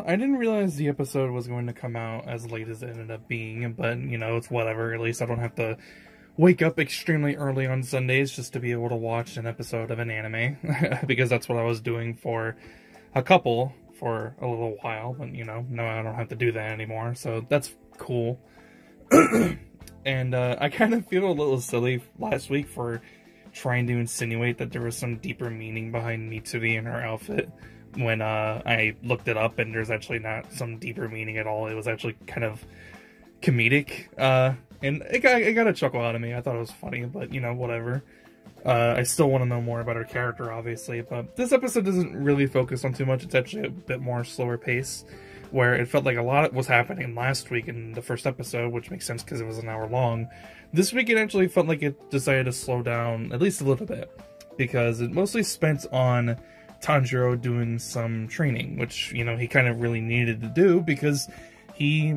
I didn't realize the episode was going to come out as late as it ended up being, but, you know, it's whatever. At least I don't have to wake up extremely early on Sundays just to be able to watch an episode of an anime, because that's what I was doing for a little while, but, you know, no, I don't have to do that anymore, so that's cool. And I kind of feel a little silly last week for trying to insinuate that there was some deeper meaning behind Mitsuri and her outfit, when I looked it up and there's actually not some deeper meaning at all. It was actually kind of comedic, and it got a chuckle out of me. I thought it was funny, but, you know, whatever. I still want to know more about her character, obviously, but this episode doesn't really focus on too much. It's actually a bit more slower pace, where it felt like a lot was happening last week in the first episode, which makes sense because it was an hour long. This week it actually felt like it decided to slow down at least a little bit, because it mostly spent on Tanjiro doing some training, which, you know, he kind of really needed to do, because he,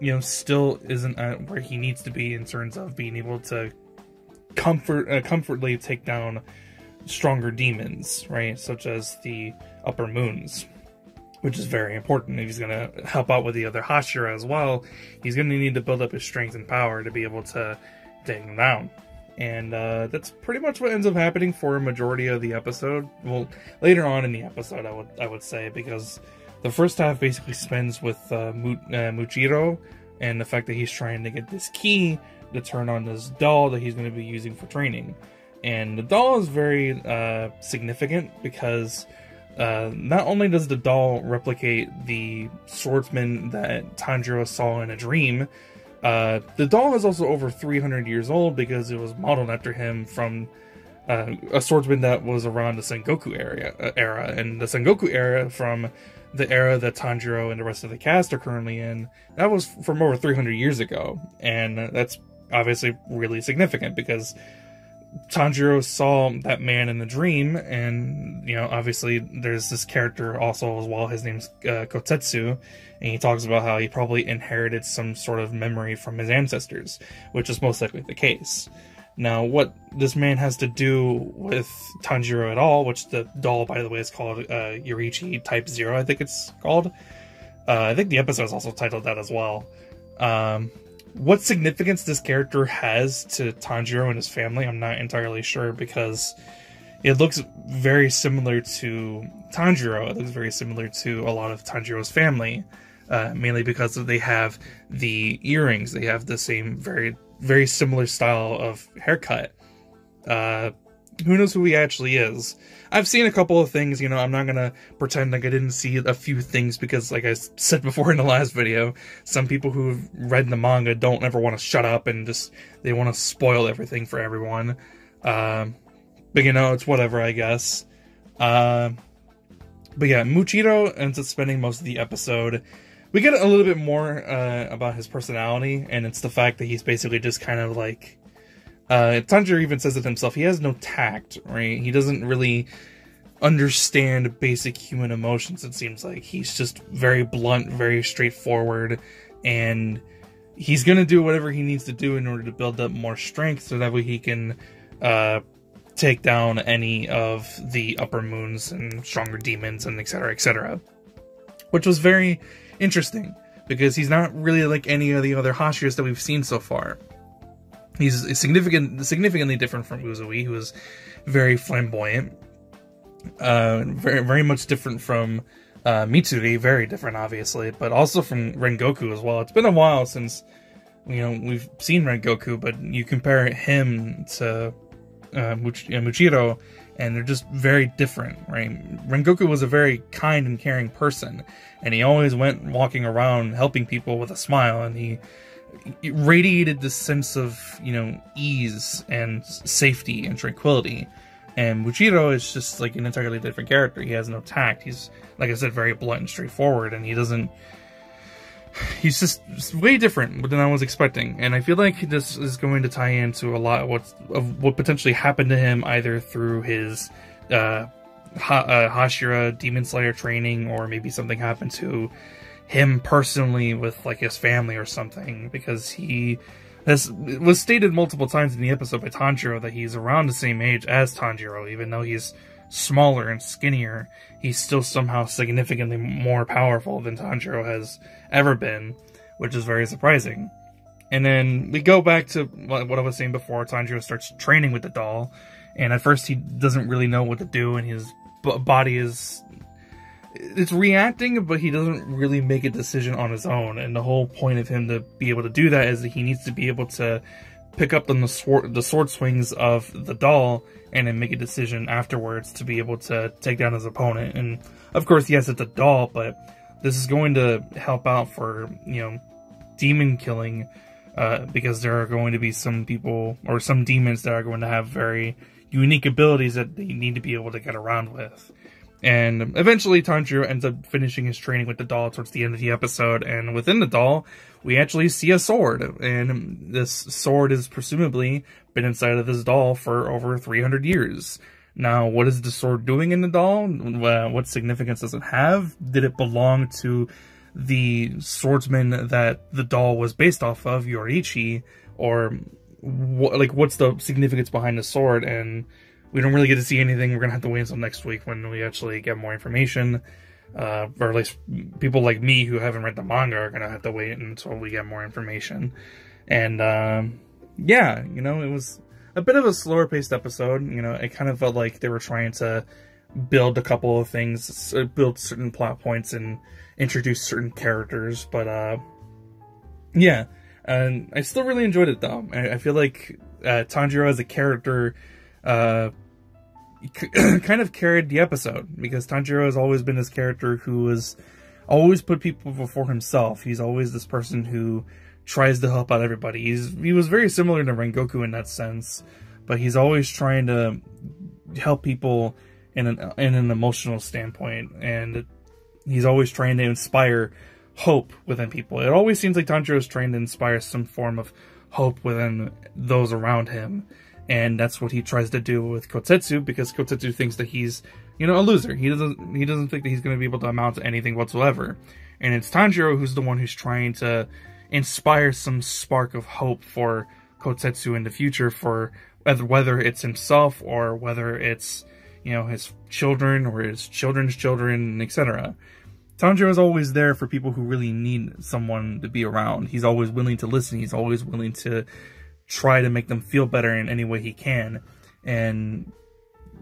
you know, still isn't at where he needs to be in terms of being able to comfortably take down stronger demons, right, such as the upper moons, which is very important. If he's going to help out with the other Hashira as well, he's going to need to build up his strength and power to be able to take them down. And that's pretty much what ends up happening for a majority of the episode. Well, later on in the episode, I would say, because the first half basically spends with Muchiro and the fact that he's trying to get this key to turn on this doll that he's going to be using for training. And the doll is very significant, because not only does the doll replicate the swordsman that Tanjiro saw in a dream, the doll is also over 300 years old, because it was modeled after him from a swordsman that was around the Sengoku era. And the Sengoku era, from the era that Tanjiro and the rest of the cast are currently in, that was from over 300 years ago. And that's obviously really significant, because Tanjiro saw that man in the dream, and, you know, obviously there's this character also as well, his name's Kotetsu, and he talks about how he probably inherited some sort of memory from his ancestors, which is most likely the case. Now, what this man has to do with Tanjiro at all, which the doll, by the way, is called Yoriichi Type 0, I think it's called. I think the episode is also titled that as well. What significance this character has to Tanjiro and his family, I'm not entirely sure, because it looks very similar to Tanjiro. It looks very similar to a lot of Tanjiro's family, mainly because they have the earrings. They have the same very, very similar style of haircut. Who knows who he actually is? I've seen a couple of things, you know, I'm not gonna pretend like I didn't see a few things, because, like I said before in the last video, some people who've read the manga don't ever want to shut up and just, they want to spoil everything for everyone. But, you know, it's whatever, I guess. But yeah, Muchiro ends up spending most of the episode. We get a little bit more about his personality, and it's the fact that he's basically just kind of like, Tanjiro even says it himself, he has no tact, right? He doesn't really understand basic human emotions, it seems like. He's just very blunt, very straightforward, and he's gonna do whatever he needs to do in order to build up more strength, so that way he can take down any of the upper moons and stronger demons and etc, etc. Which was very interesting, because he's not really like any of the other Hashiras that we've seen so far. He's significantly different from Uzui, who is very flamboyant. Very much different from Mitsuri, very different, obviously, but also from Rengoku as well. It's been a while since, you know, we've seen Rengoku, but you compare him to Muchiro, and they're just very different, right? Rengoku was a very kind and caring person, and he always went walking around helping people with a smile, and he radiated this sense of, you know, ease and safety and tranquility. And Muchiro is just like an entirely different character. He has no tact. He's, like I said, very blunt and straightforward, and he's just way different than I was expecting. And I feel like this is going to tie into a lot of what potentially happened to him, either through his Hashira Demon Slayer training, or maybe something happened to him personally with like his family or something, because it was stated multiple times in the episode by Tanjiro that he's around the same age as Tanjiro, even though he's smaller and skinnier, he's still somehow significantly more powerful than Tanjiro has ever been, which is very surprising. And then we go back to what I was saying before. Tanjiro starts training with the doll, and at first he doesn't really know what to do, and his body it's reacting, but he doesn't really make a decision on his own. And the whole point of him to be able to do that is that he needs to be able to pick up on the sword swings of the doll and then make a decision afterwards to be able to take down his opponent. And of course, yes, it's a doll, but this is going to help out for, you know, demon killing, because there are going to be some people or some demons that are going to have very unique abilities that they need to be able to get around with. And eventually Tanjiro ends up finishing his training with the doll towards the end of the episode, and within the doll, we actually see a sword, and this sword has presumably been inside of this doll for over 300 years. Now, what is the sword doing in the doll? What significance does it have? Did it belong to the swordsman that the doll was based off of, Yoriichi, or what's the significance behind the sword? And we don't really get to see anything. We're going to have to wait until next week when we actually get more information. Or at least people like me who haven't read the manga are going to have to wait until we get more information. And, yeah, you know, it was a bit of a slower paced episode. You know, it kind of felt like they were trying to build a couple of things, build certain plot points and introduce certain characters. But, yeah, and I still really enjoyed it though. I feel like, Tanjiro as a character, kind of carried the episode, because Tanjiro has always been this character who has always put people before himself. He's always this person who tries to help out everybody. He was very similar to Rengoku in that sense, but he's always trying to help people in an emotional standpoint, and he's always trying to inspire hope within people. It always seems like Tanjiro is trying to inspire some form of hope within those around him. And that's what he tries to do with Kotetsu, because Kotetsu thinks that he's, you know, a loser. He doesn't think that he's going to be able to amount to anything whatsoever. And it's Tanjiro who's the one who's trying to inspire some spark of hope for Kotetsu in the future, for whether it's himself or whether it's, you know, his children or his children's children, etc. Tanjiro is always there for people who really need someone to be around. He's always willing to listen. He's always willing to try to make them feel better in any way he can. And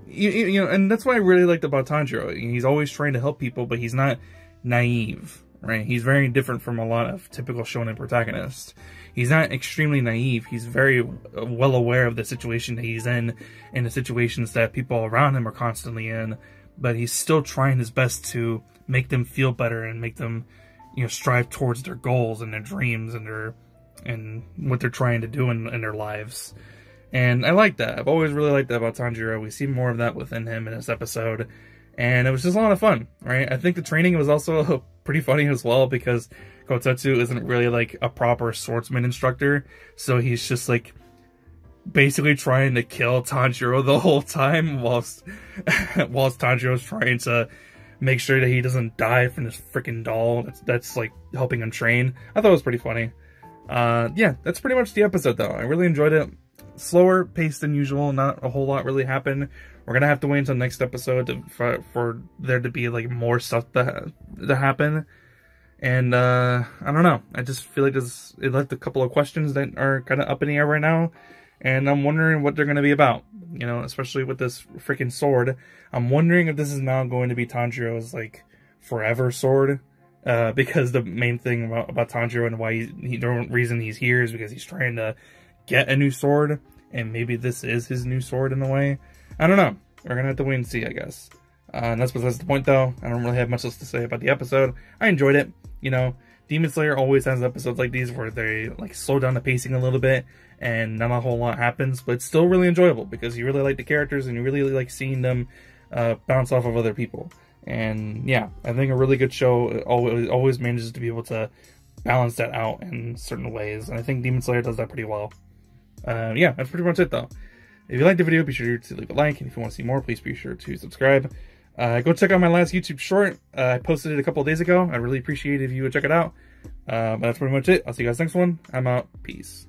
you know, and that's what I really liked about Tanjiro. He's always trying to help people, but he's not naive, right? He's very different from a lot of typical shonen protagonists. He's not extremely naive. He's very well aware of the situation that he's in and the situations that people around him are constantly in, but he's still trying his best to make them feel better and make them, you know, strive towards their goals and their dreams and what they're trying to do in their lives. And I like that. I've always really liked that about Tanjiro. We see more of that within him in this episode, and it was just a lot of fun, right? I think the training was also pretty funny as well, because Kotetsu isn't really like a proper swordsman instructor, so he's just like basically trying to kill Tanjiro the whole time, whilst Tanjiro's trying to make sure that he doesn't die from this freaking doll that's like helping him train. I thought it was pretty funny. Yeah, that's pretty much the episode though. I really enjoyed it. Slower paced than usual, not a whole lot really happened. We're gonna have to wait until next episode for there to be like more stuff to happen. And I don't know, I just feel like it left a couple of questions that are kind of up in the air right now, and I'm wondering what they're gonna be about, you know, especially with this freaking sword. I'm wondering if this is now going to be Tanjiro's like forever sword. Because the main thing about Tanjiro and why the reason he's here is because he's trying to get a new sword, and maybe this is his new sword in a way. I don't know. We're gonna have to wait and see, I guess. And that's besides the point, though. I don't really have much else to say about the episode. I enjoyed it. You know, Demon Slayer always has episodes like these where they like slow down the pacing a little bit, and not a whole lot happens, but it's still really enjoyable because you really like the characters and you really like seeing them bounce off of other people. And yeah, I think a really good show always manages to be able to balance that out in certain ways. And I think Demon Slayer does that pretty well. Yeah, that's pretty much it though. If you liked the video, be sure to leave a like. And if you want to see more, please be sure to subscribe. Go check out my last YouTube short. I posted it a couple of days ago. I really appreciate it if you would check it out. But that's pretty much it. I'll see you guys next one. I'm out. Peace.